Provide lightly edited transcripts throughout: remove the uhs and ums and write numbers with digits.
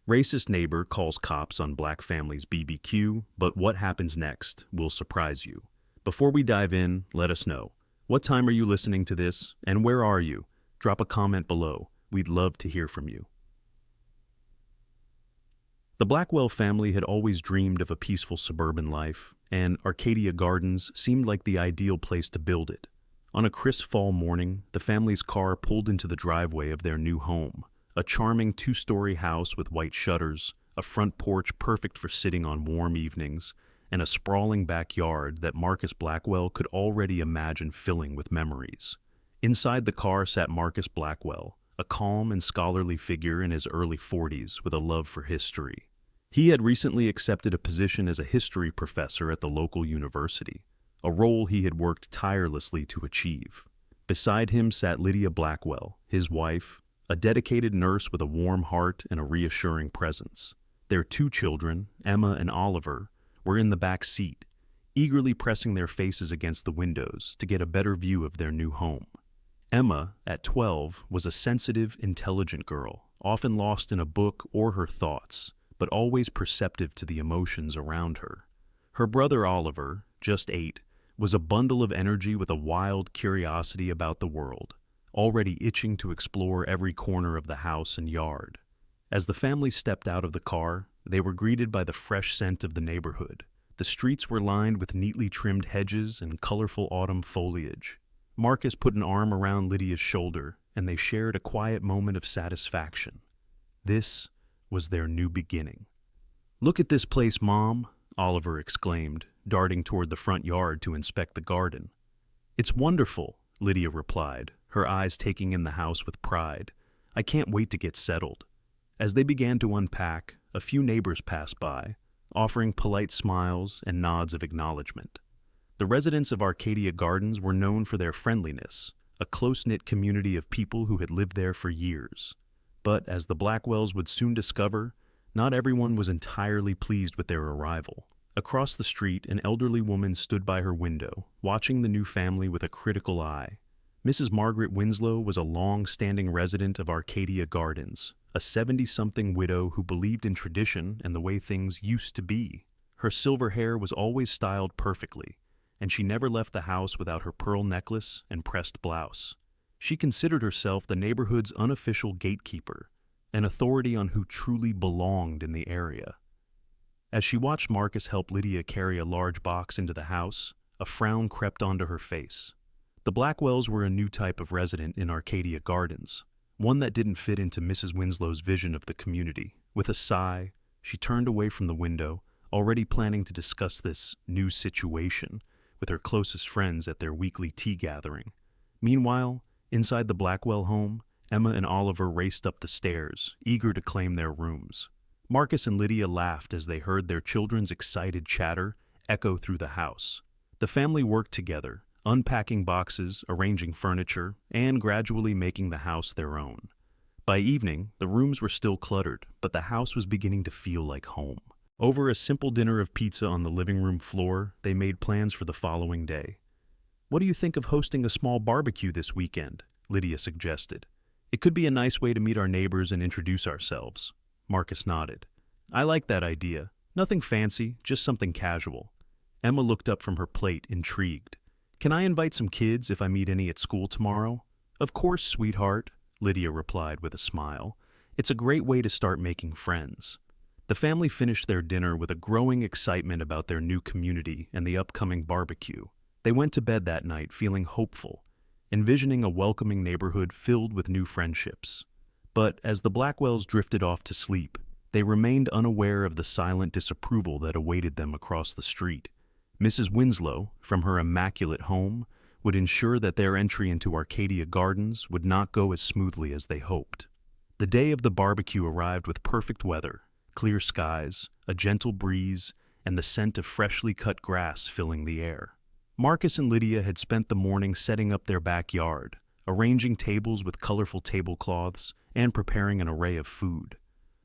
Racist neighbor calls cops on black family's BBQ, but what happens next will surprise you. Before we dive in, let us know. What time are you listening to this, and where are you? Drop a comment below. We'd love to hear from you. The Blackwell family had always dreamed of a peaceful suburban life, and Arcadia Gardens seemed like the ideal place to build it. On a crisp fall morning, the family's car pulled into the driveway of their new home, a charming two-story house with white shutters, a front porch perfect for sitting on warm evenings, and a sprawling backyard that Marcus Blackwell could already imagine filling with memories. Inside the car sat Marcus Blackwell, a calm and scholarly figure in his early 40s with a love for history. He had recently accepted a position as a history professor at the local university, a role he had worked tirelessly to achieve. Beside him sat Lydia Blackwell, his wife, a dedicated nurse with a warm heart and a reassuring presence. Their two children, Emma and Oliver, were in the back seat, eagerly pressing their faces against the windows to get a better view of their new home. Emma, at 12, was a sensitive, intelligent girl, often lost in a book or her thoughts, but always perceptive to the emotions around her. Her brother Oliver, just 8, was a bundle of energy with a wild curiosity about the world, already itching to explore every corner of the house and yard. As the family stepped out of the car, they were greeted by the fresh scent of the neighborhood. The streets were lined with neatly trimmed hedges and colorful autumn foliage. Marcus put an arm around Lydia's shoulder, and they shared a quiet moment of satisfaction. This was their new beginning. "Look at this place, Mom," Oliver exclaimed, darting toward the front yard to inspect the garden. "It's wonderful," Lydia replied, her eyes taking in the house with pride. "I can't wait to get settled." As they began to unpack, a few neighbors passed by, offering polite smiles and nods of acknowledgement. The residents of Arcadia Gardens were known for their friendliness, a close-knit community of people who had lived there for years. But as the Blackwells would soon discover, not everyone was entirely pleased with their arrival. Across the street, an elderly woman stood by her window, watching the new family with a critical eye. Mrs. Margaret Winslow was a long-standing resident of Arcadia Gardens, a 70-something widow who believed in tradition and the way things used to be. Her silver hair was always styled perfectly, and she never left the house without her pearl necklace and pressed blouse. She considered herself the neighborhood's unofficial gatekeeper, an authority on who truly belonged in the area. As she watched Marcus help Lydia carry a large box into the house, a frown crept onto her face. The Blackwells were a new type of resident in Arcadia Gardens, one that didn't fit into Mrs. Winslow's vision of the community. With a sigh, she turned away from the window, already planning to discuss this new situation with her closest friends at their weekly tea gathering. Meanwhile, inside the Blackwell home, Emma and Oliver raced up the stairs, eager to claim their rooms. Marcus and Lydia laughed as they heard their children's excited chatter echo through the house. The family worked together, unpacking boxes, arranging furniture, and gradually making the house their own. By evening, the rooms were still cluttered, but the house was beginning to feel like home. Over a simple dinner of pizza on the living room floor, they made plans for the following day. "What do you think of hosting a small barbecue this weekend?" Lydia suggested. "It could be a nice way to meet our neighbors and introduce ourselves." Marcus nodded. "I like that idea. Nothing fancy, just something casual." Emma looked up from her plate, intrigued. "Can I invite some kids if I meet any at school tomorrow?" "Of course, sweetheart," Lydia replied with a smile. "It's a great way to start making friends." The family finished their dinner with a growing excitement about their new community and the upcoming barbecue. They went to bed that night feeling hopeful, envisioning a welcoming neighborhood filled with new friendships. But as the Blackwells drifted off to sleep, they remained unaware of the silent disapproval that awaited them across the street. Mrs. Winslow, from her immaculate home, would ensure that their entry into Arcadia Gardens would not go as smoothly as they hoped. The day of the barbecue arrived with perfect weather, clear skies, a gentle breeze, and the scent of freshly cut grass filling the air. Marcus and Lydia had spent the morning setting up their backyard, arranging tables with colorful tablecloths, and preparing an array of food.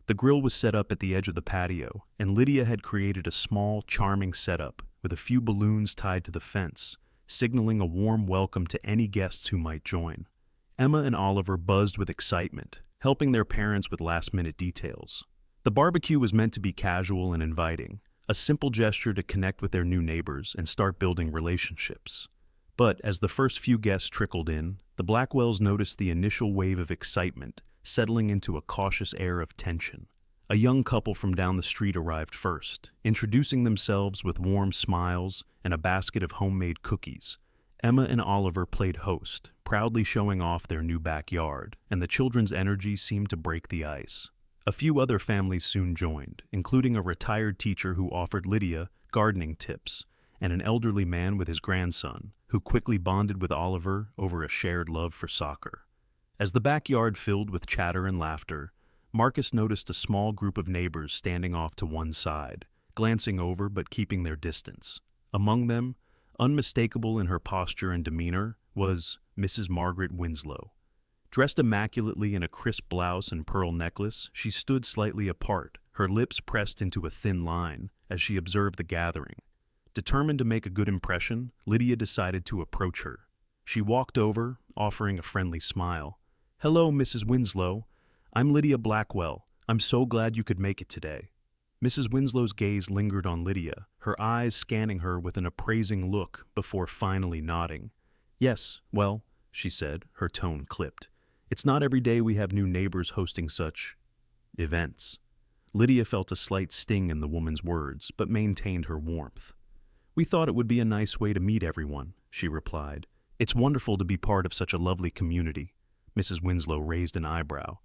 The grill was set up at the edge of the patio, and Lydia had created a small, charming setup with a few balloons tied to the fence, signaling a warm welcome to any guests who might join. Emma and Oliver buzzed with excitement, helping their parents with last-minute details. The barbecue was meant to be casual and inviting, a simple gesture to connect with their new neighbors and start building relationships. But as the first few guests trickled in, the Blackwells noticed the initial wave of excitement settling into a cautious air of tension. A young couple from down the street arrived first, introducing themselves with warm smiles and a basket of homemade cookies. Emma and Oliver played host, proudly showing off their new backyard, and the children's energy seemed to break the ice. A few other families soon joined, including a retired teacher who offered Lydia gardening tips, and an elderly man with his grandson, who quickly bonded with Oliver over a shared love for soccer. As the backyard filled with chatter and laughter, Marcus noticed a small group of neighbors standing off to one side, glancing over but keeping their distance. Among them, unmistakable in her posture and demeanor, was Mrs. Margaret Winslow. Dressed immaculately in a crisp blouse and pearl necklace, she stood slightly apart, her lips pressed into a thin line, as she observed the gathering. Determined to make a good impression, Lydia decided to approach her. She walked over, offering a friendly smile. "Hello, Mrs. Winslow. I'm Lydia Blackwell. I'm so glad you could make it today." Mrs. Winslow's gaze lingered on Lydia, her eyes scanning her with an appraising look before finally nodding. "Yes, well," she said, her tone clipped. "It's not every day we have new neighbors hosting such events." Lydia felt a slight sting in the woman's words, but maintained her warmth. "We thought it would be a nice way to meet everyone," she replied. "It's wonderful to be part of such a lovely community." Mrs. Winslow raised an eyebrow.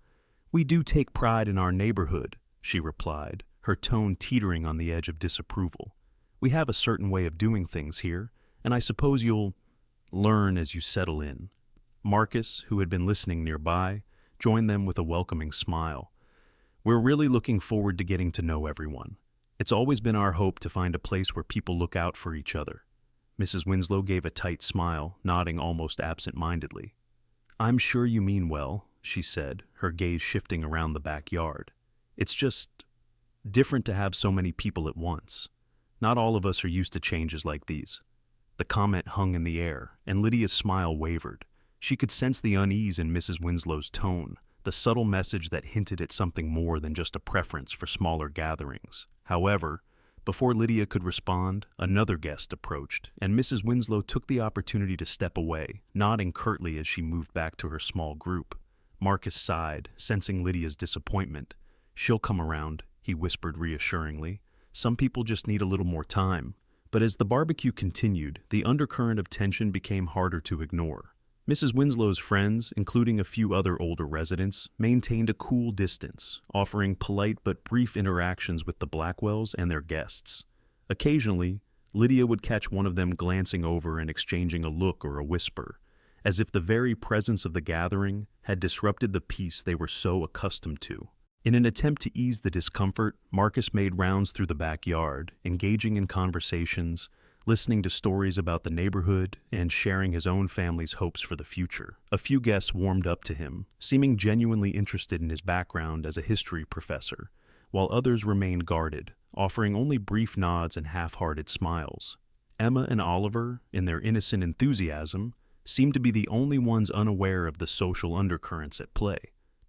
"We do take pride in our neighborhood," she replied, her tone teetering on the edge of disapproval. "We have a certain way of doing things here, and I suppose you'll learn as you settle in." Marcus, who had been listening nearby, joined them with a welcoming smile. "We're really looking forward to getting to know everyone. It's always been our hope to find a place where people look out for each other." Mrs. Winslow gave a tight smile, nodding almost absent-mindedly. "I'm sure you mean well," she said, her gaze shifting around the backyard. "It's just different to have so many people at once. Not all of us are used to changes like these." The comment hung in the air, and Lydia's smile wavered. She could sense the unease in Mrs. Winslow's tone, the subtle message that hinted at something more than just a preference for smaller gatherings. However, before Lydia could respond, another guest approached, and Mrs. Winslow took the opportunity to step away, nodding curtly as she moved back to her small group. Marcus sighed, sensing Lydia's disappointment. "She'll come around," he whispered reassuringly. "Some people just need a little more time." But as the barbecue continued, the undercurrent of tension became harder to ignore. Mrs. Winslow's friends, including a few other older residents, maintained a cool distance, offering polite but brief interactions with the Blackwells and their guests. Occasionally, Lydia would catch one of them glancing over and exchanging a look or a whisper, as if the very presence of the gathering had disrupted the peace they were so accustomed to. In an attempt to ease the discomfort, Marcus made rounds through the backyard, engaging in conversations, listening to stories about the neighborhood, and sharing his own family's hopes for the future. A few guests warmed up to him, seeming genuinely interested in his background as a history professor, while others remained guarded, offering only brief nods and half-hearted smiles. Emma and Oliver, in their innocent enthusiasm, seemed to be the only ones unaware of the social undercurrents at play.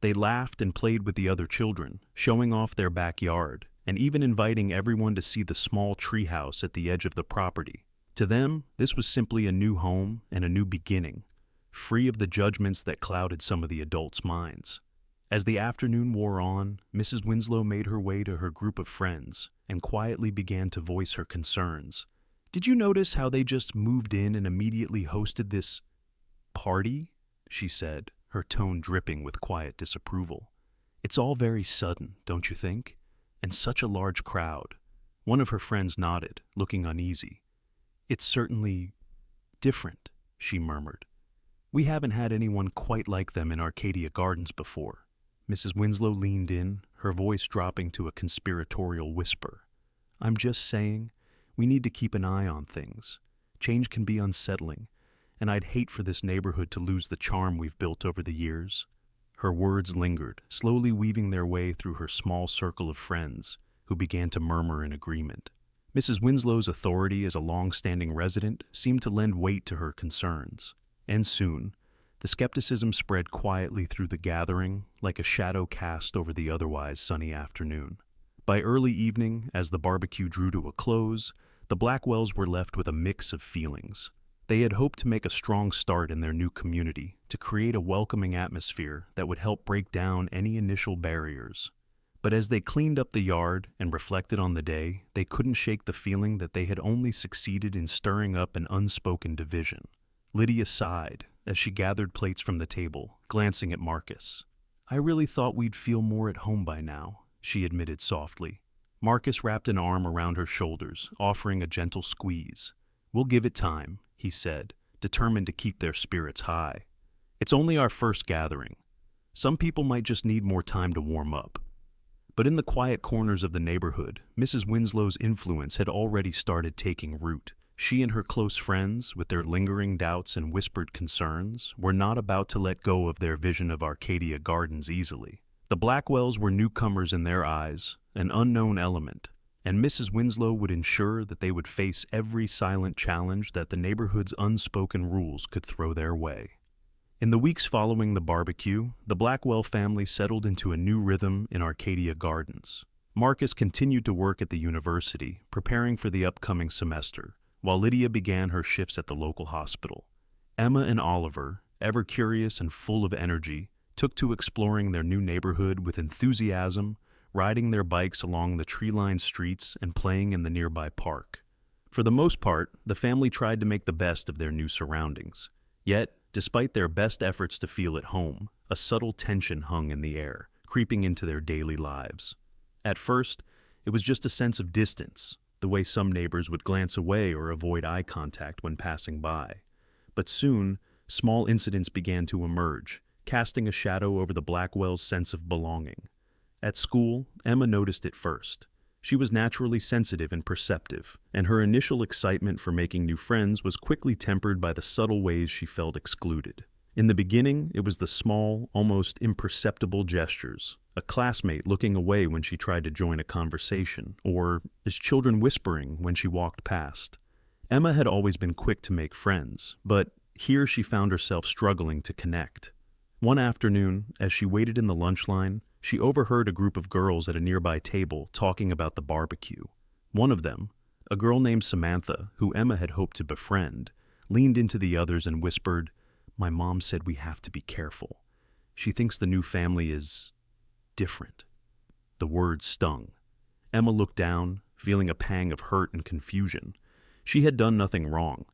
They laughed and played with the other children, showing off their backyard, and even inviting everyone to see the small treehouse at the edge of the property. To them, this was simply a new home and a new beginning, free of the judgments that clouded some of the adults' minds. As the afternoon wore on, Mrs. Winslow made her way to her group of friends and quietly began to voice her concerns. "Did you notice how they just moved in and immediately hosted this party?" she said, her tone dripping with quiet disapproval. "It's all very sudden, don't you think? And such a large crowd." One of her friends nodded, looking uneasy. "It's certainly different," she murmured. "We haven't had anyone quite like them in Arcadia Gardens before." Mrs. Winslow leaned in, her voice dropping to a conspiratorial whisper. "I'm just saying, we need to keep an eye on things. Change can be unsettling, and I'd hate for this neighborhood to lose the charm we've built over the years." Her words lingered, slowly weaving their way through her small circle of friends, who began to murmur in agreement. Mrs. Winslow's authority as a long-standing resident seemed to lend weight to her concerns, and soon, The skepticism spread quietly through the gathering, like a shadow cast over the otherwise sunny afternoon. By early evening, as the barbecue drew to a close, the Blackwells were left with a mix of feelings. They had hoped to make a strong start in their new community, to create a welcoming atmosphere that would help break down any initial barriers. But as they cleaned up the yard and reflected on the day, they couldn't shake the feeling that they had only succeeded in stirring up an unspoken division. Lydia sighed as she gathered plates from the table, glancing at Marcus. "I really thought we'd feel more at home by now," she admitted softly. Marcus wrapped an arm around her shoulders, offering a gentle squeeze. "We'll give it time," he said, determined to keep their spirits high. "It's only our first gathering. Some people might just need more time to warm up." But in the quiet corners of the neighborhood, Mrs. Winslow's influence had already started taking root. She and her close friends, with their lingering doubts and whispered concerns, were not about to let go of their vision of Arcadia Gardens easily. The Blackwells were newcomers in their eyes, an unknown element, and Mrs. Winslow would ensure that they would face every silent challenge that the neighborhood's unspoken rules could throw their way. In the weeks following the barbecue, the Blackwell family settled into a new rhythm in Arcadia Gardens. Marcus continued to work at the university, preparing for the upcoming semester, while Lydia began her shifts at the local hospital. Emma and Oliver, ever curious and full of energy, took to exploring their new neighborhood with enthusiasm, riding their bikes along the tree-lined streets and playing in the nearby park. For the most part, the family tried to make the best of their new surroundings. Yet, despite their best efforts to feel at home, a subtle tension hung in the air, creeping into their daily lives. At first, it was just a sense of distance, the way some neighbors would glance away or avoid eye contact when passing by. But soon, small incidents began to emerge, casting a shadow over the Blackwells' sense of belonging. At school, Emma noticed it first. She was naturally sensitive and perceptive, and her initial excitement for making new friends was quickly tempered by the subtle ways she felt excluded. In the beginning, it was the small, almost imperceptible gestures, a classmate looking away when she tried to join a conversation, or as children whispering when she walked past. Emma had always been quick to make friends, but here she found herself struggling to connect. One afternoon, as she waited in the lunch line, she overheard a group of girls at a nearby table talking about the barbecue. One of them, a girl named Samantha, who Emma had hoped to befriend, leaned into the others and whispered, "My mom said we have to be careful. She thinks the new family is different." The words stung. Emma looked down, feeling a pang of hurt and confusion. She had done nothing wrong,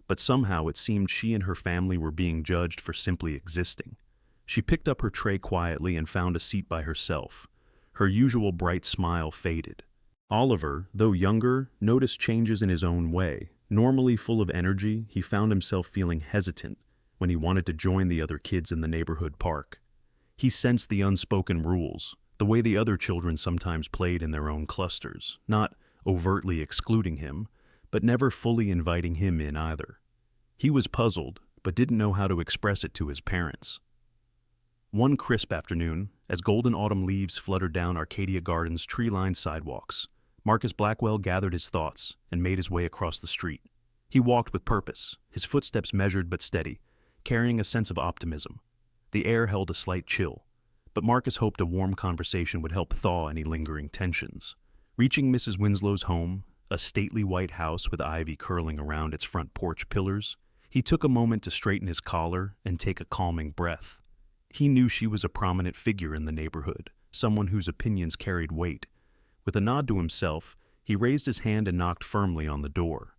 but somehow it seemed she and her family were being judged for simply existing. She picked up her tray quietly and found a seat by herself. Her usual bright smile faded. Oliver, though younger, noticed changes in his own way. Normally full of energy, he found himself feeling hesitant when he wanted to join the other kids in the neighborhood park. He sensed the unspoken rules, the way the other children sometimes played in their own clusters, not overtly excluding him, but never fully inviting him in either. He was puzzled, but didn't know how to express it to his parents. One crisp afternoon, as golden autumn leaves fluttered down Arcadia Gardens' tree-lined sidewalks, Marcus Blackwell gathered his thoughts and made his way across the street. He walked with purpose, his footsteps measured but steady, carrying a sense of optimism. The air held a slight chill, but Marcus hoped a warm conversation would help thaw any lingering tensions. Reaching Mrs. Winslow's home, a stately white house with ivy curling around its front porch pillars, he took a moment to straighten his collar and take a calming breath. He knew she was a prominent figure in the neighborhood, someone whose opinions carried weight. With a nod to himself, he raised his hand and knocked firmly on the door.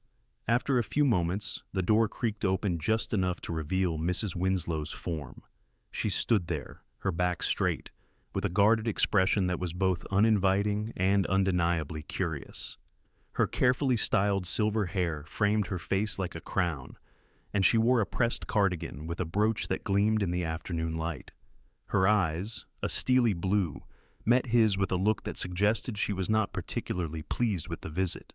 After a few moments, the door creaked open just enough to reveal Mrs. Winslow's form. She stood there, her back straight, with a guarded expression that was both uninviting and undeniably curious. Her carefully styled silver hair framed her face like a crown, and she wore a pressed cardigan with a brooch that gleamed in the afternoon light. Her eyes, a steely blue, met his with a look that suggested she was not particularly pleased with the visit.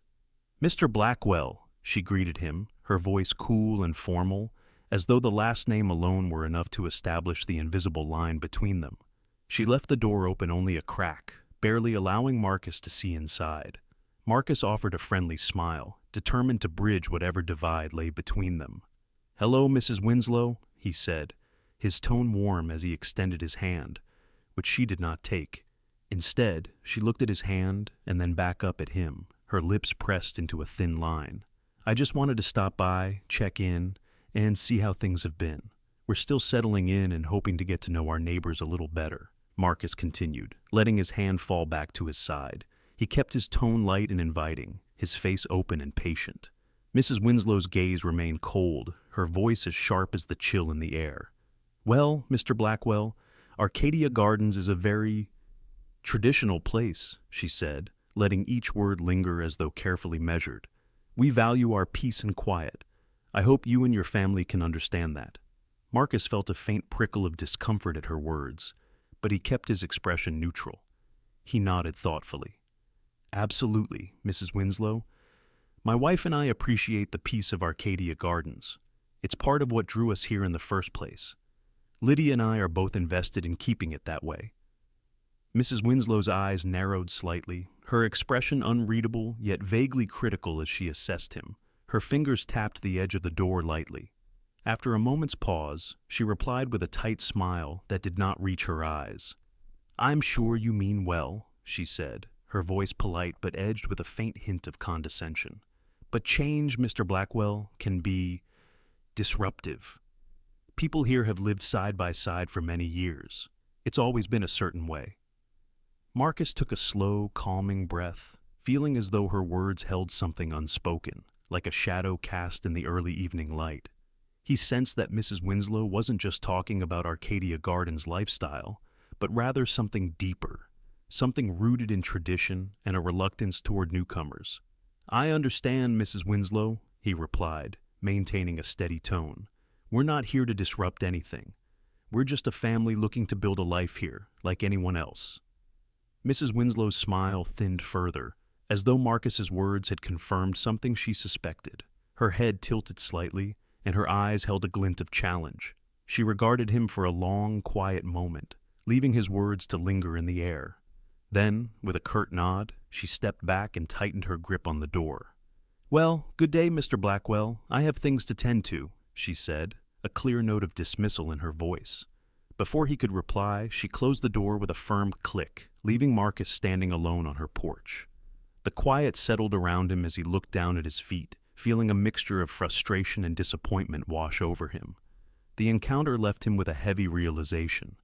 "Mr. Blackwell," she greeted him, her voice cool and formal, as though the last name alone were enough to establish the invisible line between them. She left the door open only a crack, barely allowing Marcus to see inside. Marcus offered a friendly smile, determined to bridge whatever divide lay between them. "Hello, Mrs. Winslow," he said, his tone warm as he extended his hand, which she did not take. Instead, she looked at his hand and then back up at him, her lips pressed into a thin line. "I just wanted to stop by, check in, and see how things have been. We're still settling in and hoping to get to know our neighbors a little better," Marcus continued, letting his hand fall back to his side. He kept his tone light and inviting, his face open and patient. Mrs. Winslow's gaze remained cold, her voice as sharp as the chill in the air. "Well, Mr. Blackwell, Arcadia Gardens is a very traditional place," she said, letting each word linger as though carefully measured. "We value our peace and quiet. I hope you and your family can understand that." Marcus felt a faint prickle of discomfort at her words, but he kept his expression neutral. He nodded thoughtfully. "Absolutely, Mrs. Winslow. My wife and I appreciate the peace of Arcadia Gardens. It's part of what drew us here in the first place. Lydia and I are both invested in keeping it that way." Mrs. Winslow's eyes narrowed slightly, her expression unreadable yet vaguely critical as she assessed him. Her fingers tapped the edge of the door lightly. After a moment's pause, she replied with a tight smile that did not reach her eyes. "I'm sure you mean well," she said, her voice polite but edged with a faint hint of condescension. "But change, Mr. Blackwell, can be disruptive. People here have lived side by side for many years. It's always been a certain way." Marcus took a slow, calming breath, feeling as though her words held something unspoken, like a shadow cast in the early evening light. He sensed that Mrs. Winslow wasn't just talking about Arcadia Gardens' lifestyle, but rather something deeper, something rooted in tradition and a reluctance toward newcomers. "I understand, Mrs. Winslow," he replied, maintaining a steady tone. "We're not here to disrupt anything. We're just a family looking to build a life here, like anyone else." Mrs. Winslow's smile thinned further, as though Marcus's words had confirmed something she suspected. Her head tilted slightly, and her eyes held a glint of challenge. She regarded him for a long, quiet moment, leaving his words to linger in the air. Then, with a curt nod, she stepped back and tightened her grip on the door. "Well, good day, Mr. Blackwell. I have things to tend to," she said, a clear note of dismissal in her voice. Before he could reply, she closed the door with a firm click, leaving Marcus standing alone on her porch. The quiet settled around him as he looked down at his feet, feeling a mixture of frustration and disappointment wash over him. The encounter left him with a heavy realization.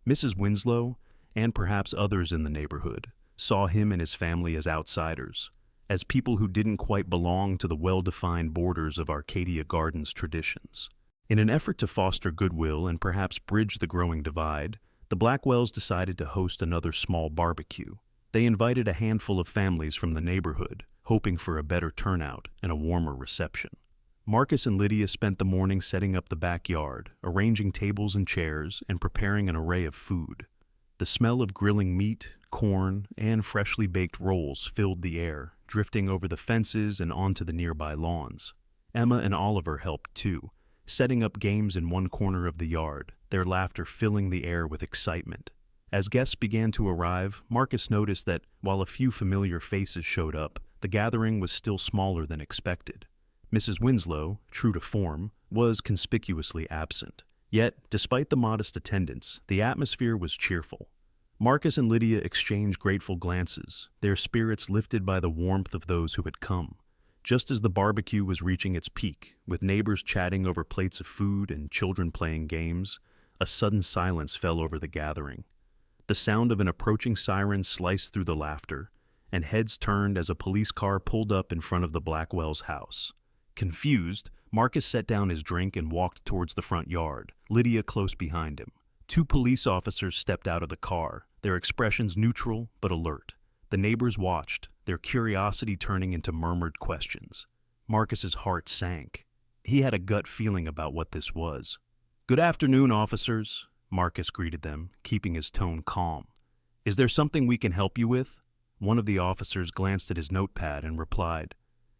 Mrs. Winslow, and perhaps others in the neighborhood, saw him and his family as outsiders, as people who didn't quite belong to the well-defined borders of Arcadia Gardens' traditions. In an effort to foster goodwill and perhaps bridge the growing divide, the Blackwells decided to host another small barbecue. They invited a handful of families from the neighborhood, hoping for a better turnout and a warmer reception. Marcus and Lydia spent the morning setting up the backyard, arranging tables and chairs, and preparing an array of food. The smell of grilling meat, corn, and freshly baked rolls filled the air, drifting over the fences and onto the nearby lawns. Emma and Oliver helped too, setting up games in one corner of the yard, their laughter filling the air with excitement. As guests began to arrive, Marcus noticed that, while a few familiar faces showed up, the gathering was still smaller than expected. Mrs. Winslow, true to form, was conspicuously absent. Yet, despite the modest attendance, the atmosphere was cheerful. Marcus and Lydia exchanged grateful glances, their spirits lifted by the warmth of those who had come. Just as the barbecue was reaching its peak, with neighbors chatting over plates of food and children playing games, a sudden silence fell over the gathering. The sound of an approaching siren sliced through the laughter, and heads turned as a police car pulled up in front of the Blackwells' house. Confused, Marcus set down his drink and walked towards the front yard, Lydia close behind him. Two police officers stepped out of the car, their expressions neutral but alert. The neighbors watched, their curiosity turning into murmured questions. Marcus's heart sank. He had a gut feeling about what this was. "Good afternoon, officers," Marcus greeted them, keeping his tone calm. "Is there something we can help you with?" One of the officers glanced at his notepad and replied,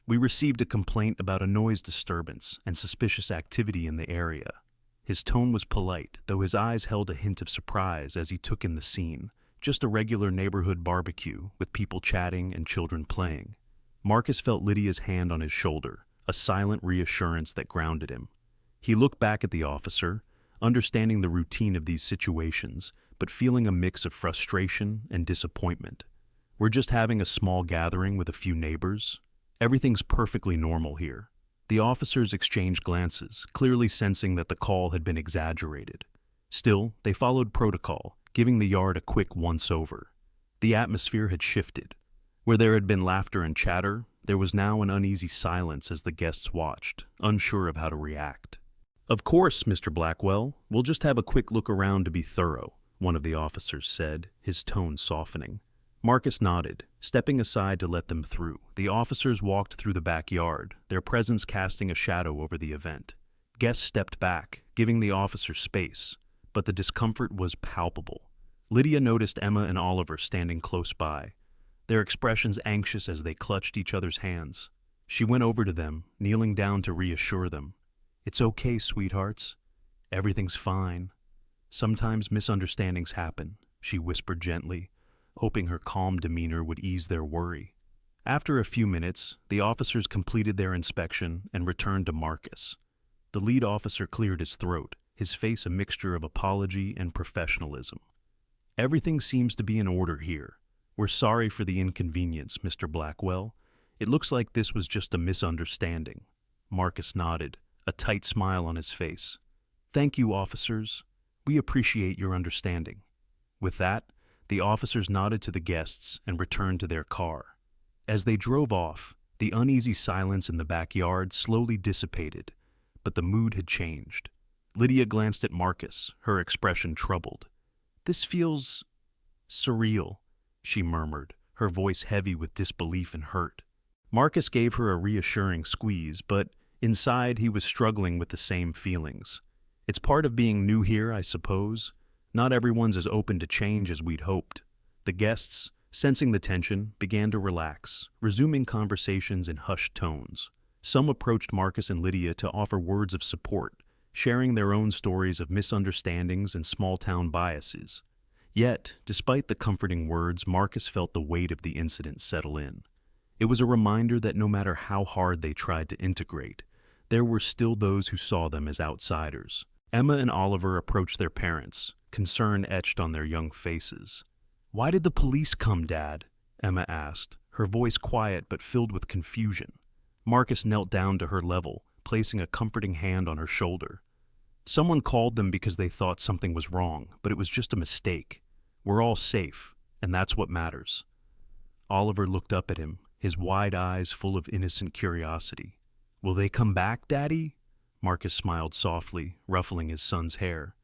"We received a complaint about a noise disturbance and suspicious activity in the area." His tone was polite, though his eyes held a hint of surprise as he took in the scene. Just a regular neighborhood barbecue, with people chatting and children playing. Marcus felt Lydia's hand on his shoulder, a silent reassurance that grounded him. He looked back at the officer, understanding the routine of these situations, but feeling a mix of frustration and disappointment. We're just having a small gathering with a few neighbors. Everything's perfectly normal here. The officers exchanged glances, clearly sensing that the call had been exaggerated. Still, they followed protocol, giving the yard a quick once-over. The atmosphere had shifted. Where there had been laughter and chatter, there was now an uneasy silence as the guests watched, unsure of how to react. "Of course, Mr. Blackwell, we'll just have a quick look around to be thorough," one of the officers said, his tone softening. Marcus nodded, stepping aside to let them through. The officers walked through the backyard, their presence casting a shadow over the event. Guests stepped back, giving the officers space, but the discomfort was palpable. Lydia noticed Emma and Oliver standing close by, their expressions anxious as they clutched each other's hands. She went over to them, kneeling down to reassure them. "It's okay, sweethearts. Everything's fine. Sometimes misunderstandings happen," she whispered gently, hoping her calm demeanor would ease their worry. After a few minutes, the officers completed their inspection and returned to Marcus. The lead officer cleared his throat, his face a mixture of apology and professionalism. "Everything seems to be in order here. We're sorry for the inconvenience, Mr. Blackwell. It looks like this was just a misunderstanding." Marcus nodded, a tight smile on his face. "Thank you, officers. We appreciate your understanding." With that, the officers nodded to the guests and returned to their car. As they drove off, the uneasy silence in the backyard slowly dissipated, but the mood had changed. Lydia glanced at Marcus, her expression troubled. "This feels surreal," she murmured, her voice heavy with disbelief and hurt. Marcus gave her a reassuring squeeze, but inside he was struggling with the same feelings. "It's part of being new here, I suppose. Not everyone's as open to change as we'd hoped." The guests, sensing the tension, began to relax, resuming conversations in hushed tones. Some approached Marcus and Lydia to offer words of support, sharing their own stories of misunderstandings and small-town biases. Yet, despite the comforting words, Marcus felt the weight of the incident settle in. It was a reminder that no matter how hard they tried to integrate, there were still those who saw them as outsiders. Emma and Oliver approached their parents, concern etched on their young faces. "Why did the police come, Dad?" Emma asked, her voice quiet but filled with confusion. Marcus knelt down to her level, placing a comforting hand on her shoulder. "Someone called them because they thought something was wrong, but it was just a mistake. We're all safe, and that's what matters." Oliver looked up at him, his wide eyes full of innocent curiosity. "Will they come back, Daddy?" Marcus smiled softly, ruffling his son's hair.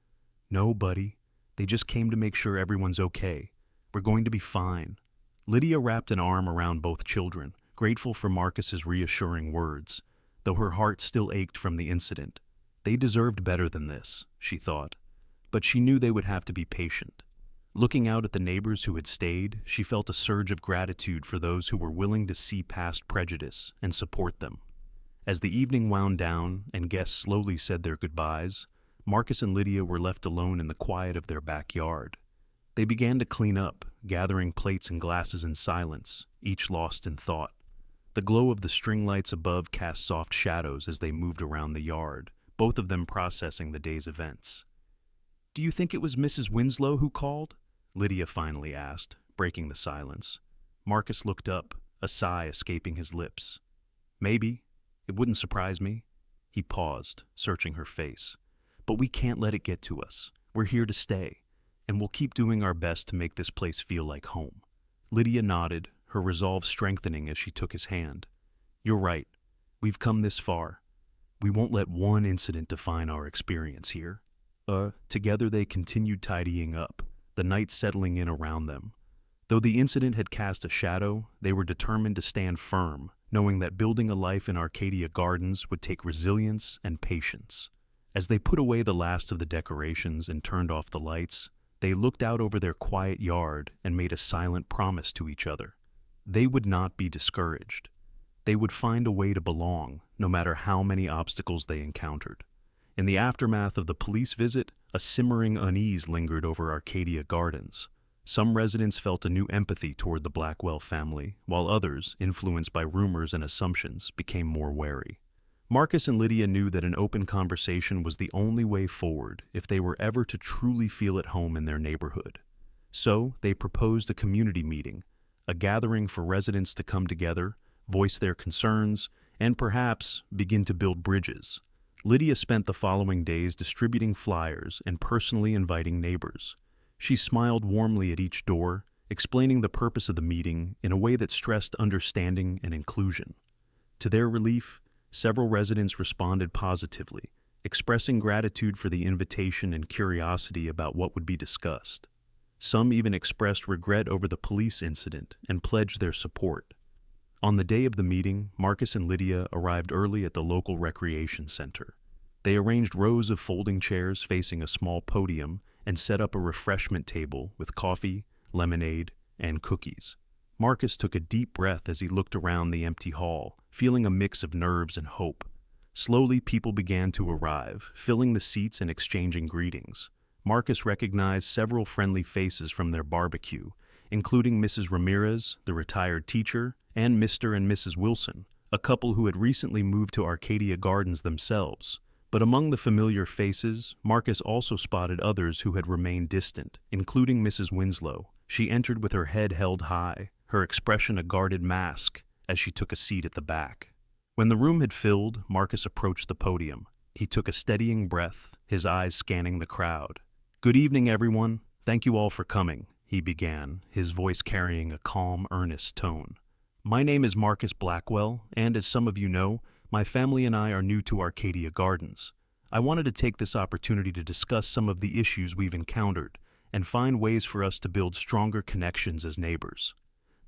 "No, buddy. They just came to make sure everyone's okay. We're going to be fine." Lydia wrapped an arm around both children, grateful for Marcus's reassuring words, though her heart still ached from the incident. They deserved better than this, she thought, but she knew they would have to be patient. Looking out at the neighbors who had stayed, she felt a surge of gratitude for those who were willing to see past prejudice and support them. As the evening wound down and guests slowly said their goodbyes, Marcus and Lydia were left alone in the quiet of their backyard. They began to clean up, gathering plates and glasses in silence, each lost in thought. The glow of the string lights above cast soft shadows as they moved around the yard, both of them processing the day's events. "Do you think it was Mrs. Winslow who called?" Lydia finally asked, breaking the silence. Marcus looked up, a sigh escaping his lips. "Maybe. It wouldn't surprise me." He paused, searching her face. "But we can't let it get to us. We're here to stay, and we'll keep doing our best to make this place feel like home." Lydia nodded, her resolve strengthening as she took his hand. "You're right. We've come this far. We won't let one incident define our experience here." Together they continued tidying up, the night settling in around them. Though the incident had cast a shadow, they were determined to stand firm, knowing that building a life in Arcadia Gardens would take resilience and patience. As they put away the last of the decorations and turned off the lights, they looked out over their quiet yard and made a silent promise to each other. They would not be discouraged. They would find a way to belong, no matter how many obstacles they encountered. In the aftermath of the police visit, a simmering unease lingered over Arcadia Gardens. Some residents felt a new empathy toward the Blackwell family, while others, influenced by rumors and assumptions, became more wary. Marcus and Lydia knew that an open conversation was the only way forward if they were ever to truly feel at home in their neighborhood. So, they proposed a community meeting, a gathering for residents to come together, voice their concerns, and perhaps begin to build bridges. Lydia spent the following days distributing flyers and personally inviting neighbors. She smiled warmly at each door, explaining the purpose of the meeting in a way that stressed understanding and inclusion. To their relief, several residents responded positively, expressing gratitude for the invitation and curiosity about what would be discussed. Some even expressed regret over the police incident and pledged their support. On the day of the meeting, Marcus and Lydia arrived early at the local recreation center. They arranged rows of folding chairs facing a small podium and set up a refreshment table with coffee, lemonade, and cookies. Marcus took a deep breath as he looked around the empty hall, feeling a mix of nerves and hope. Slowly, people began to arrive, filling the seats and exchanging greetings. Marcus recognized several friendly faces from their barbecue, including Mrs. Ramirez, the retired teacher, and Mr. and Mrs. Wilson, a couple who had recently moved to Arcadia Gardens themselves. But among the familiar faces, Marcus also spotted others who had remained distant, including Mrs. Winslow. She entered with her head held high, her expression a guarded mask, as she took a seat at the back. When the room had filled, Marcus approached the podium. He took a steadying breath, his eyes scanning the crowd. "Good evening, everyone. Thank you all for coming," he began, his voice carrying a calm, earnest tone. "My name is Marcus Blackwell, and as some of you know, my family and I are new to Arcadia Gardens. I wanted to take this opportunity to discuss some of the issues we've encountered and find ways for us to build stronger connections as neighbors."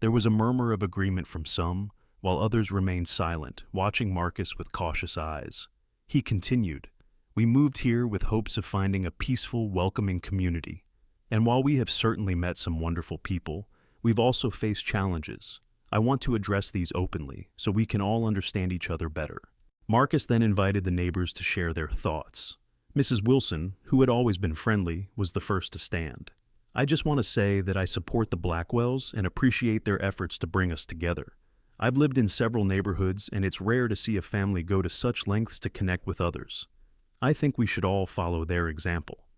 There was a murmur of agreement from some, while others remained silent, watching Marcus with cautious eyes. He continued, "We moved here with hopes of finding a peaceful, welcoming community. And while we have certainly met some wonderful people, we've also faced challenges. I want to address these openly so we can all understand each other better." Marcus then invited the neighbors to share their thoughts. Mrs. Wilson, who had always been friendly, was the first to stand. "I just want to say that I support the Blackwells and appreciate their efforts to bring us together. I've lived in several neighborhoods, and it's rare to see a family go to such lengths to connect with others. I think we should all follow their example."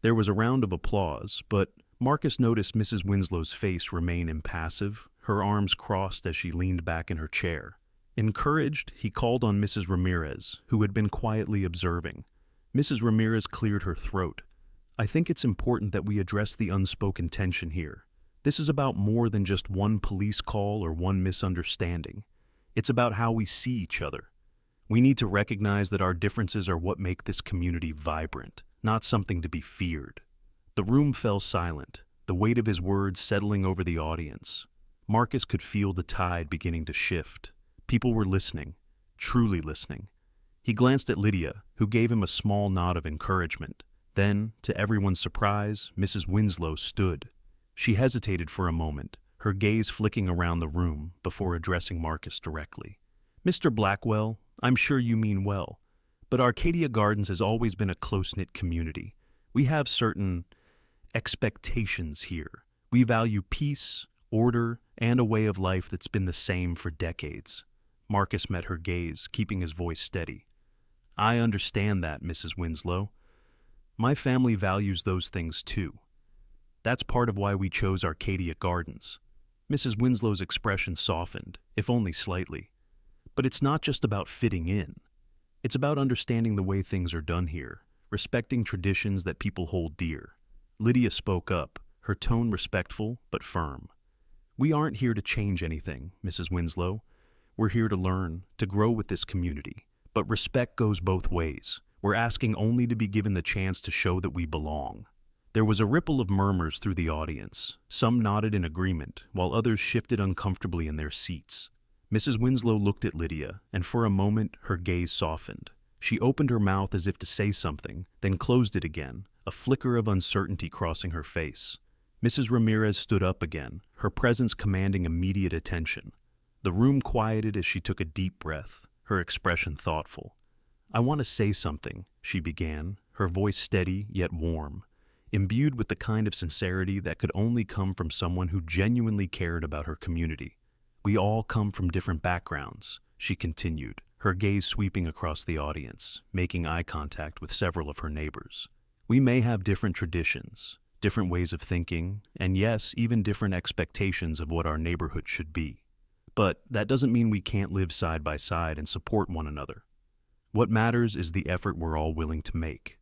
There was a round of applause, but Marcus noticed Mrs. Winslow's face remain impassive, her arms crossed as she leaned back in her chair. Encouraged, he called on Mrs. Ramirez, who had been quietly observing. Mrs. Ramirez cleared her throat. "I think it's important that we address the unspoken tension here. This is about more than just one police call or one misunderstanding. It's about how we see each other. We need to recognize that our differences are what make this community vibrant, not something to be feared." The room fell silent, the weight of his words settling over the audience. Marcus could feel the tide beginning to shift. People were listening, truly listening. He glanced at Lydia, who gave him a small nod of encouragement. Then, to everyone's surprise, Mrs. Winslow stood. She hesitated for a moment, her gaze flicking around the room before addressing Marcus directly. "Mr. Blackwell, I'm sure you mean well, but Arcadia Gardens has always been a close-knit community. We have certain expectations here. We value peace, order, and a way of life that's been the same for decades." Marcus met her gaze, keeping his voice steady. "I understand that, Mrs. Winslow. My family values those things too. That's part of why we chose Arcadia Gardens." Mrs. Winslow's expression softened, if only slightly. "But it's not just about fitting in. It's about understanding the way things are done here, respecting traditions that people hold dear." Lydia spoke up, her tone respectful but firm. "We aren't here to change anything, Mrs. Winslow. We're here to learn, to grow with this community. But respect goes both ways. We're asking only to be given the chance to show that we belong." There was a ripple of murmurs through the audience. Some nodded in agreement, while others shifted uncomfortably in their seats. Mrs. Winslow looked at Lydia, and for a moment her gaze softened. She opened her mouth as if to say something, then closed it again, a flicker of uncertainty crossing her face. Mrs. Ramirez stood up again, her presence commanding immediate attention. The room quieted as she took a deep breath, her expression thoughtful. "I want to say something," she began, her voice steady yet warm, imbued with the kind of sincerity that could only come from someone who genuinely cared about her community. "We all come from different backgrounds," she continued, her gaze sweeping across the audience, making eye contact with several of her neighbors. We may have different traditions, different ways of thinking, and yes, even different expectations of what our neighborhood should be. But that doesn't mean we can't live side by side and support one another. What matters is the effort we're all willing to make.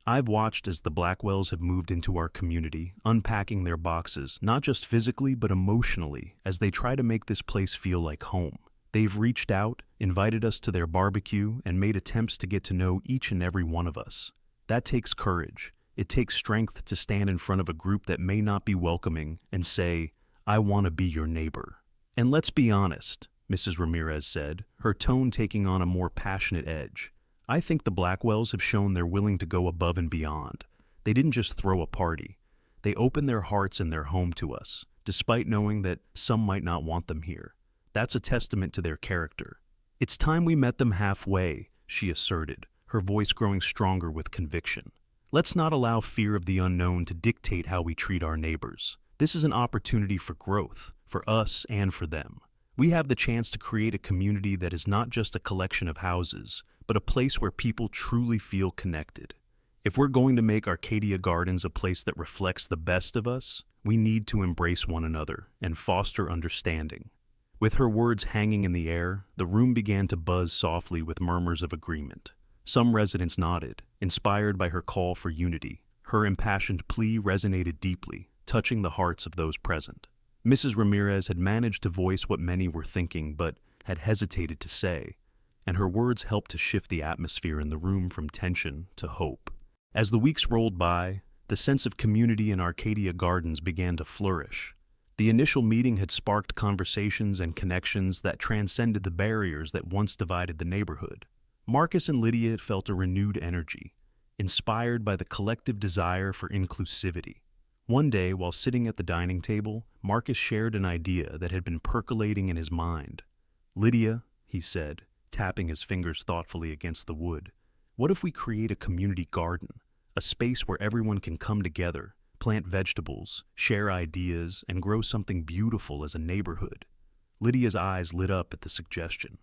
I've watched as the Blackwells have moved into our community, unpacking their boxes, not just physically but emotionally, as they try to make this place feel like home. They've reached out, invited us to their barbecue, and made attempts to get to know each and every one of us. That takes courage. It takes strength to stand in front of a group that may not be welcoming and say, "I want to be your neighbor." And let's be honest, Mrs. Ramirez said, her tone taking on a more passionate edge. I think the Blackwells have shown they're willing to go above and beyond. They didn't just throw a party. They opened their hearts and their home to us, despite knowing that some might not want them here. That's a testament to their character. It's time we met them halfway, she asserted, her voice growing stronger with conviction. Let's not allow fear of the unknown to dictate how we treat our neighbors. This is an opportunity for growth, for us and for them. We have the chance to create a community that is not just a collection of houses, but a place where people truly feel connected. If we're going to make Arcadia Gardens a place that reflects the best of us, we need to embrace one another and foster understanding. With her words hanging in the air, the room began to buzz softly with murmurs of agreement. Some residents nodded, inspired by her call for unity. Her impassioned plea resonated deeply, touching the hearts of those present. Mrs. Ramirez had managed to voice what many were thinking but had hesitated to say, and her words helped to shift the atmosphere in the room from tension to hope. As the weeks rolled by, the sense of community in Arcadia Gardens began to flourish. The initial meeting had sparked conversations and connections that transcended the barriers that once divided the neighborhood. Marcus and Lydia felt a renewed energy, inspired by the collective desire for inclusivity. One day, while sitting at the dining table, Marcus shared an idea that had been percolating in his mind. "Lydia," he said, tapping his fingers thoughtfully against the wood, "what if we create a community garden, a space where everyone can come together, plant vegetables, share ideas, and grow something beautiful as a neighborhood?" Lydia's eyes lit up at the suggestion.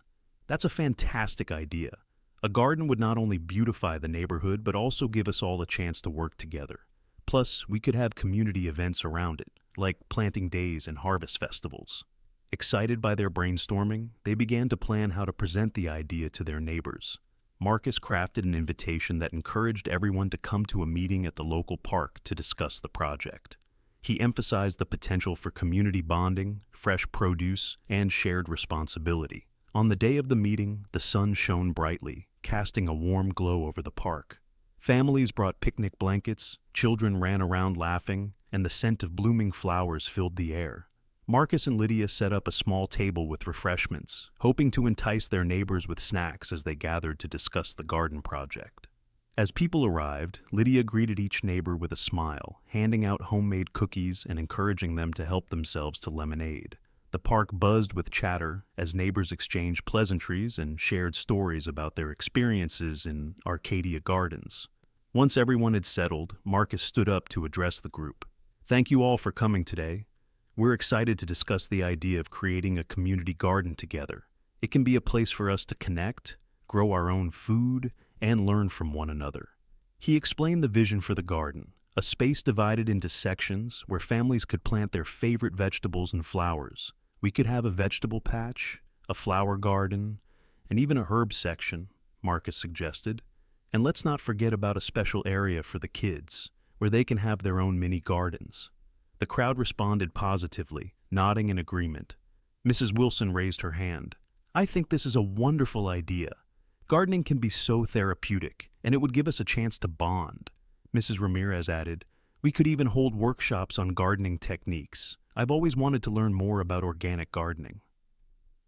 "That's a fantastic idea. A garden would not only beautify the neighborhood, but also give us all a chance to work together. Plus, we could have community events around it, like planting days and harvest festivals." Excited by their brainstorming, they began to plan how to present the idea to their neighbors. Marcus crafted an invitation that encouraged everyone to come to a meeting at the local park to discuss the project. He emphasized the potential for community bonding, fresh produce, and shared responsibility. On the day of the meeting, the sun shone brightly, casting a warm glow over the park. Families brought picnic blankets, children ran around laughing, and the scent of blooming flowers filled the air. Marcus and Lydia set up a small table with refreshments, hoping to entice their neighbors with snacks as they gathered to discuss the garden project. As people arrived, Lydia greeted each neighbor with a smile, handing out homemade cookies and encouraging them to help themselves to lemonade. The park buzzed with chatter as neighbors exchanged pleasantries and shared stories about their experiences in Arcadia Gardens. Once everyone had settled, Marcus stood up to address the group. "Thank you all for coming today. We're excited to discuss the idea of creating a community garden together. It can be a place for us to connect, grow our own food, and learn from one another." He explained the vision for the garden, a space divided into sections where families could plant their favorite vegetables and flowers. We could have a vegetable patch, a flower garden, and even a herb section, Marcus suggested. And let's not forget about a special area for the kids, where they can have their own mini gardens. The crowd responded positively, nodding in agreement. Mrs. Wilson raised her hand. "I think this is a wonderful idea. Gardening can be so therapeutic, and it would give us a chance to bond." Mrs. Ramirez added, "We could even hold workshops on gardening techniques. I've always wanted to learn more about organic gardening."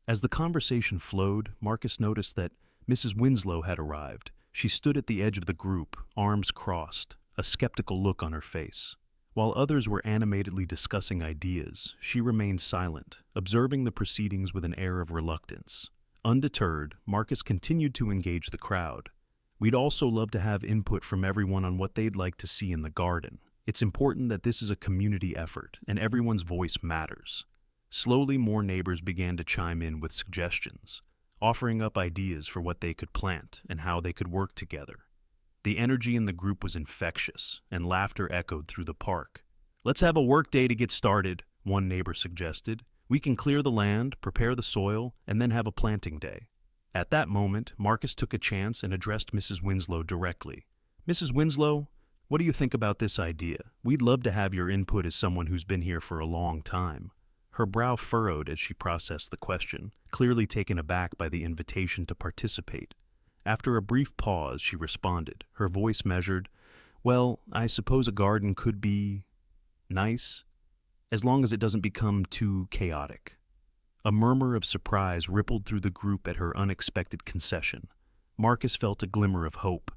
As the conversation flowed, Marcus noticed that Mrs. Winslow had arrived. She stood at the edge of the group, arms crossed, a skeptical look on her face. While others were animatedly discussing ideas, she remained silent, observing the proceedings with an air of reluctance. Undeterred, Marcus continued to engage the crowd. "We'd also love to have input from everyone on what they'd like to see in the garden. It's important that this is a community effort, and everyone's voice matters." Slowly, more neighbors began to chime in with suggestions. offering up ideas for what they could plant and how they could work together. The energy in the group was infectious, and laughter echoed through the park. "Let's have a work day to get started," one neighbor suggested. "We can clear the land, prepare the soil, and then have a planting day." At that moment, Marcus took a chance and addressed Mrs. Winslow directly. "Mrs. Winslow, what do you think about this idea? We'd love to have your input as someone who's been here for a long time." Her brow furrowed as she processed the question, clearly taken aback by the invitation to participate. After a brief pause, she responded, her voice measured, "Well, I suppose a garden could be nice, as long as it doesn't become too chaotic." A murmur of surprise rippled through the group at her unexpected concession. Marcus felt a glimmer of hope.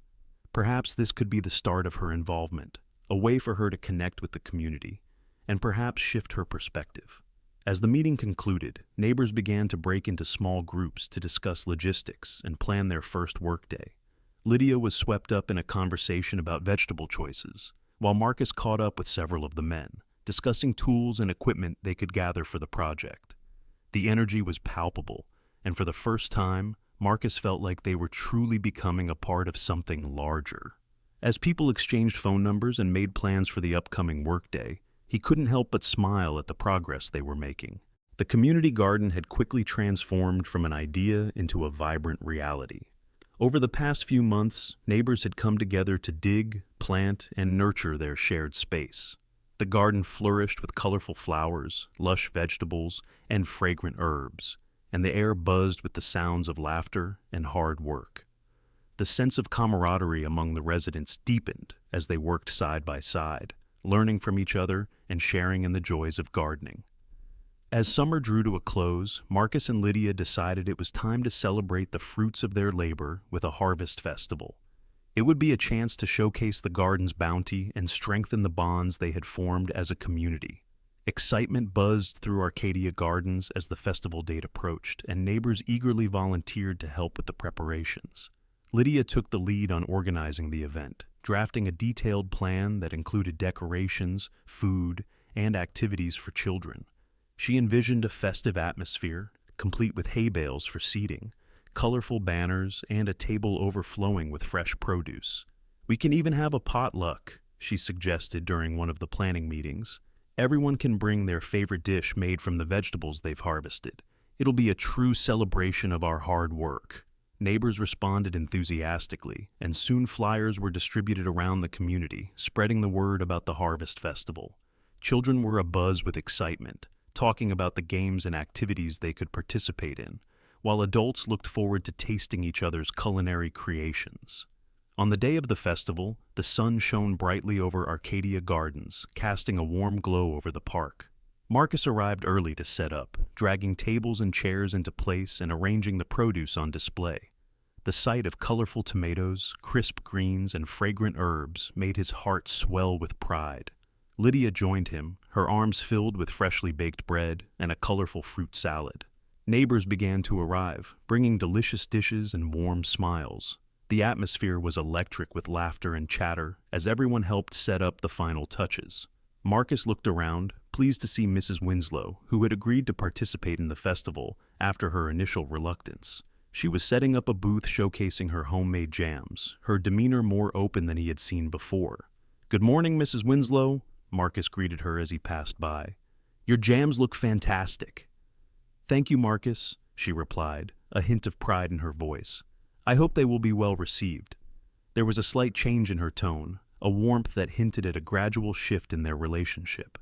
Perhaps this could be the start of her involvement, a way for her to connect with the community, and perhaps shift her perspective. As the meeting concluded, neighbors began to break into small groups to discuss logistics and plan their first workday. Lydia was swept up in a conversation about vegetable choices, while Marcus caught up with several of the men, discussing tools and equipment they could gather for the project. The energy was palpable, and for the first time, Marcus felt like they were truly becoming a part of something larger. As people exchanged phone numbers and made plans for the upcoming workday, he couldn't help but smile at the progress they were making. The community garden had quickly transformed from an idea into a vibrant reality. Over the past few months, neighbors had come together to dig, plant, and nurture their shared space. The garden flourished with colorful flowers, lush vegetables, and fragrant herbs, and the air buzzed with the sounds of laughter and hard work. The sense of camaraderie among the residents deepened as they worked side by side, learning from each other and sharing in the joys of gardening. As summer drew to a close, Marcus and Lydia decided it was time to celebrate the fruits of their labor with a harvest festival. It would be a chance to showcase the garden's bounty and strengthen the bonds they had formed as a community. Excitement buzzed through Arcadia Gardens as the festival date approached, and neighbors eagerly volunteered to help with the preparations. Lydia took the lead on organizing the event, drafting a detailed plan that included decorations, food, and activities for children. She envisioned a festive atmosphere, complete with hay bales for seating, colorful banners, and a table overflowing with fresh produce. "We can even have a potluck," she suggested during one of the planning meetings. "Everyone can bring their favorite dish made from the vegetables they've harvested. It'll be a true celebration of our hard work." Neighbors responded enthusiastically, and soon flyers were distributed around the community, spreading the word about the Harvest Festival. Children were abuzz with excitement, talking about the games and activities they could participate in, while adults looked forward to tasting each other's culinary creations. On the day of the festival, the sun shone brightly over Arcadia Gardens, casting a warm glow over the park. Marcus arrived early to set up, dragging tables and chairs into place and arranging the produce on display. The sight of colorful tomatoes, crisp greens, and fragrant herbs made his heart swell with pride. Lydia joined him, her arms filled with freshly baked bread and a colorful fruit salad. Neighbors began to arrive, bringing delicious dishes and warm smiles. The atmosphere was electric with laughter and chatter as everyone helped set up the final touches. Marcus looked around, pleased to see Mrs. Winslow, who had agreed to participate in the festival after her initial reluctance. She was setting up a booth showcasing her homemade jams, her demeanor more open than he had seen before. "Good morning, Mrs. Winslow," Marcus greeted her as he passed by. "Your jams look fantastic." "Thank you, Marcus," she replied, a hint of pride in her voice. "I hope they will be well received." There was a slight change in her tone, a warmth that hinted at a gradual shift in their relationship.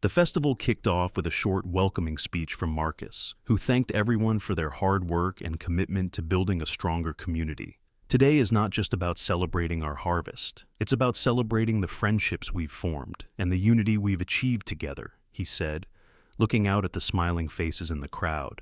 The festival kicked off with a short welcoming speech from Marcus, who thanked everyone for their hard work and commitment to building a stronger community. "Today is not just about celebrating our harvest. It's about celebrating the friendships we've formed and the unity we've achieved together," he said, looking out at the smiling faces in the crowd.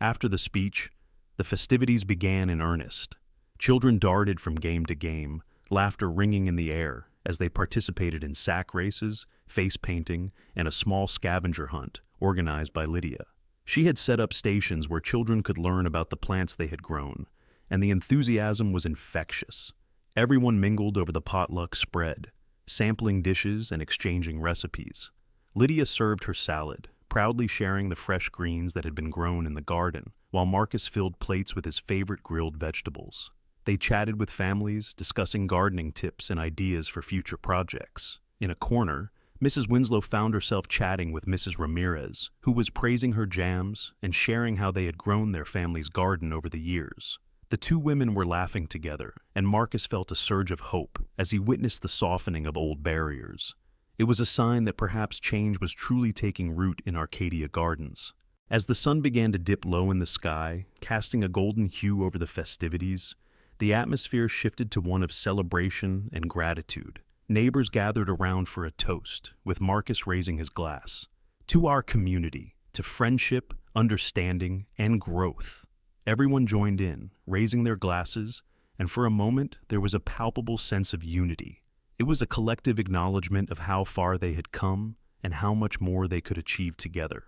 After the speech, the festivities began in earnest. Children darted from game to game, laughter ringing in the air as they participated in sack races, face painting, and a small scavenger hunt organized by Lydia. She had set up stations where children could learn about the plants they had grown, and the enthusiasm was infectious. Everyone mingled over the potluck spread, sampling dishes and exchanging recipes. Lydia served her salad, proudly sharing the fresh greens that had been grown in the garden, while Marcus filled plates with his favorite grilled vegetables. They chatted with families, discussing gardening tips and ideas for future projects. In a corner, Mrs. Winslow found herself chatting with Mrs. Ramirez, who was praising her jams and sharing how they had grown their family's garden over the years. The two women were laughing together, and Marcus felt a surge of hope as he witnessed the softening of old barriers. It was a sign that perhaps change was truly taking root in Arcadia Gardens. As the sun began to dip low in the sky, casting a golden hue over the festivities, the atmosphere shifted to one of celebration and gratitude. Neighbors gathered around for a toast, with Marcus raising his glass. To our community, to friendship, understanding, and growth. Everyone joined in, raising their glasses, and for a moment there was a palpable sense of unity. It was a collective acknowledgement of how far they had come and how much more they could achieve together.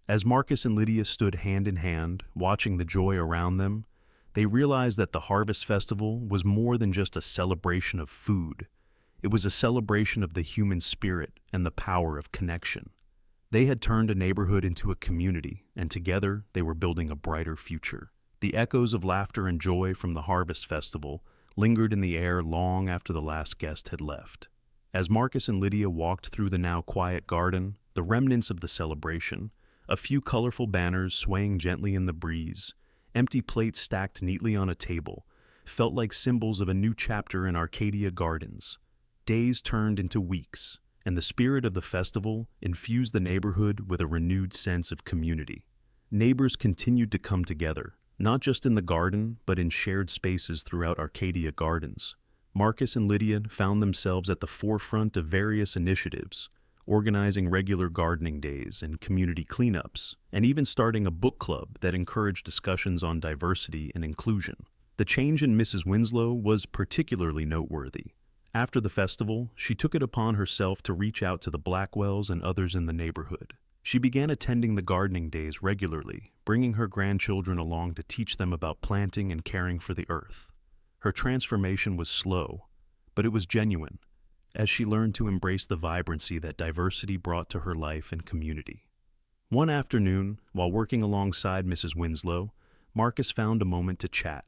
As Marcus and Lydia stood hand in hand, watching the joy around them, they realized that the Harvest Festival was more than just a celebration of food. It was a celebration of the human spirit and the power of connection. They had turned a neighborhood into a community, and together they were building a brighter future. The echoes of laughter and joy from the Harvest Festival lingered in the air long after the last guest had left. As Marcus and Lydia walked through the now quiet garden, the remnants of the celebration, a few colorful banners swaying gently in the breeze, empty plates stacked neatly on a table, felt like symbols of a new chapter in Arcadia Gardens. Days turned into weeks, and the spirit of the festival infused the neighborhood with a renewed sense of community. Neighbors continued to come together, not just in the garden, but in shared spaces throughout Arcadia Gardens. Marcus and Lydia found themselves at the forefront of various initiatives, organizing regular gardening days and community cleanups, and even starting a book club that encouraged discussions on diversity and inclusion. The change in Mrs. Winslow was particularly noteworthy. After the festival, she took it upon herself to reach out to the Blackwells and others in the neighborhood. She began attending the gardening days regularly, bringing her grandchildren along to teach them about planting and caring for the earth. Her transformation was slow, but it was genuine, as she learned to embrace the vibrancy that diversity brought to her life and community. One afternoon, while working alongside Mrs. Winslow, Marcus found a moment to chat.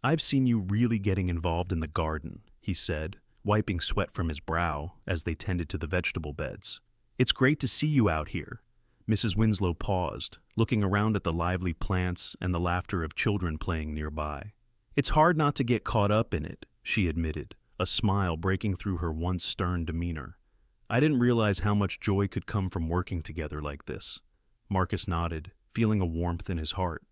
"I've seen you really getting involved in the garden," he said, wiping sweat from his brow as they tended to the vegetable beds. "It's great to see you out here." Mrs. Winslow paused, looking around at the lively plants and the laughter of children playing nearby. "It's hard not to get caught up in it," she admitted, a smile breaking through her once stern demeanor. "I didn't realize how much joy could come from working together like this." Marcus nodded, feeling a warmth in his heart.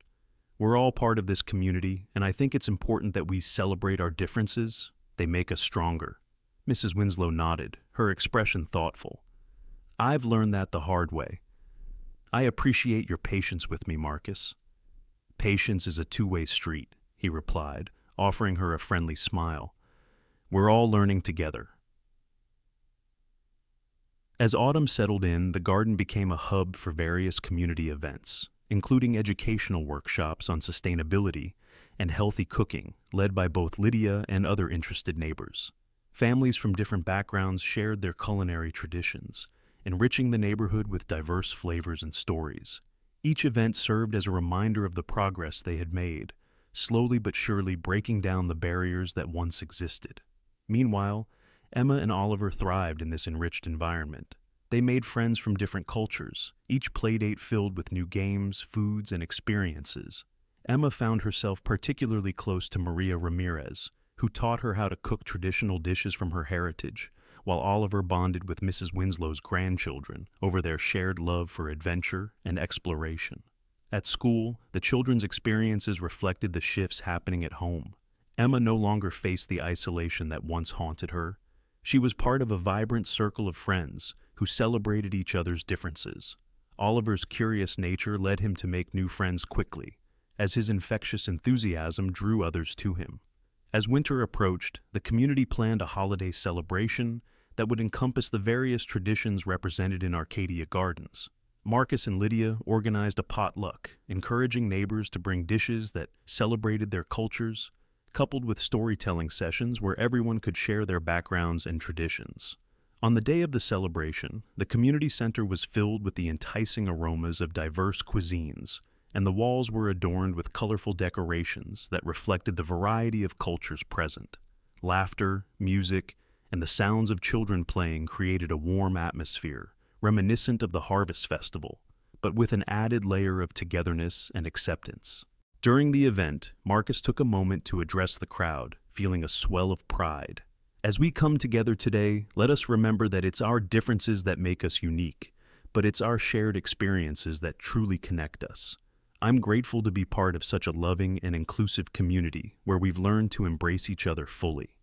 "We're all part of this community, and I think it's important that we celebrate our differences. They make us stronger." Mrs. Winslow nodded, her expression thoughtful. "I've learned that the hard way. I appreciate your patience with me, Marcus." "Patience is a two-way street," he replied, offering her a friendly smile. "We're all learning together." As autumn settled in, the garden became a hub for various community events, including educational workshops on sustainability and healthy cooking, led by both Lydia and other interested neighbors. Families from different backgrounds shared their culinary traditions, enriching the neighborhood with diverse flavors and stories. Each event served as a reminder of the progress they had made, slowly but surely breaking down the barriers that once existed. Meanwhile, Emma and Oliver thrived in this enriched environment. They made friends from different cultures, each playdate filled with new games, foods, and experiences. Emma found herself particularly close to Maria Ramirez, who taught her how to cook traditional dishes from her heritage, while Oliver bonded with Mrs. Winslow's grandchildren over their shared love for adventure and exploration. At school, the children's experiences reflected the shifts happening at home. Emma no longer faced the isolation that once haunted her. She was part of a vibrant circle of friends who celebrated each other's differences. Oliver's curious nature led him to make new friends quickly, as his infectious enthusiasm drew others to him. As winter approached, the community planned a holiday celebration that would encompass the various traditions represented in Arcadia Gardens. Marcus and Lydia organized a potluck, encouraging neighbors to bring dishes that celebrated their cultures, coupled with storytelling sessions where everyone could share their backgrounds and traditions. On the day of the celebration, the community center was filled with the enticing aromas of diverse cuisines, and the walls were adorned with colorful decorations that reflected the variety of cultures present. Laughter, music, and the sounds of children playing created a warm atmosphere, reminiscent of the Harvest Festival, but with an added layer of togetherness and acceptance. During the event, Marcus took a moment to address the crowd, feeling a swell of pride. As we come together today, let us remember that it's our differences that make us unique, but it's our shared experiences that truly connect us. I'm grateful to be part of such a loving and inclusive community where we've learned to embrace each other fully.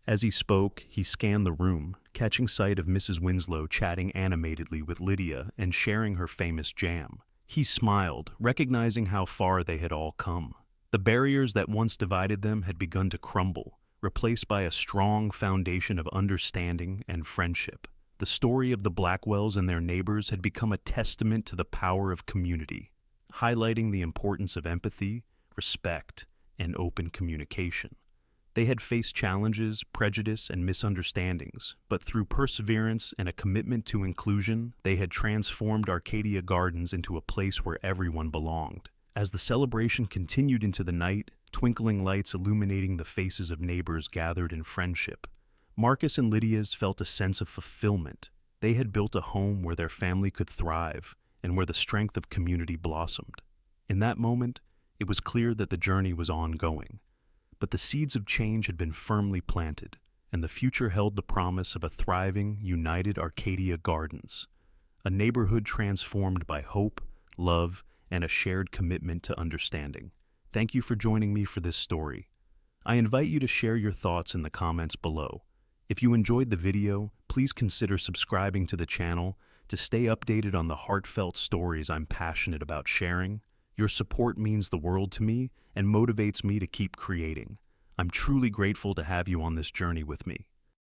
As he spoke, he scanned the room, catching sight of Mrs. Winslow chatting animatedly with Lydia and sharing her famous jam. He smiled, recognizing how far they had all come. The barriers that once divided them had begun to crumble, replaced by a strong foundation of understanding and friendship. The story of the Blackwells and their neighbors had become a testament to the power of community, highlighting the importance of empathy, respect, and open communication. They had faced challenges, prejudice, and misunderstandings, but through perseverance and a commitment to inclusion, they had transformed Arcadia Gardens into a place where everyone belonged. As the celebration continued into the night, twinkling lights illuminating the faces of neighbors gathered in friendship, Marcus and Lydia's felt a sense of fulfillment. They had built a home where their family could thrive and where the strength of community blossomed. In that moment, it was clear that the journey was ongoing. But the seeds of change had been firmly planted, and the future held the promise of a thriving, united Arcadia Gardens, a neighborhood transformed by hope, love, and a shared commitment to understanding. Thank you for joining me for this story. I invite you to share your thoughts in the comments below. If you enjoyed the video, please consider subscribing to the channel to stay updated on the heartfelt stories I'm passionate about sharing. Your support means the world to me and motivates me to keep creating. I'm truly grateful to have you on this journey with me.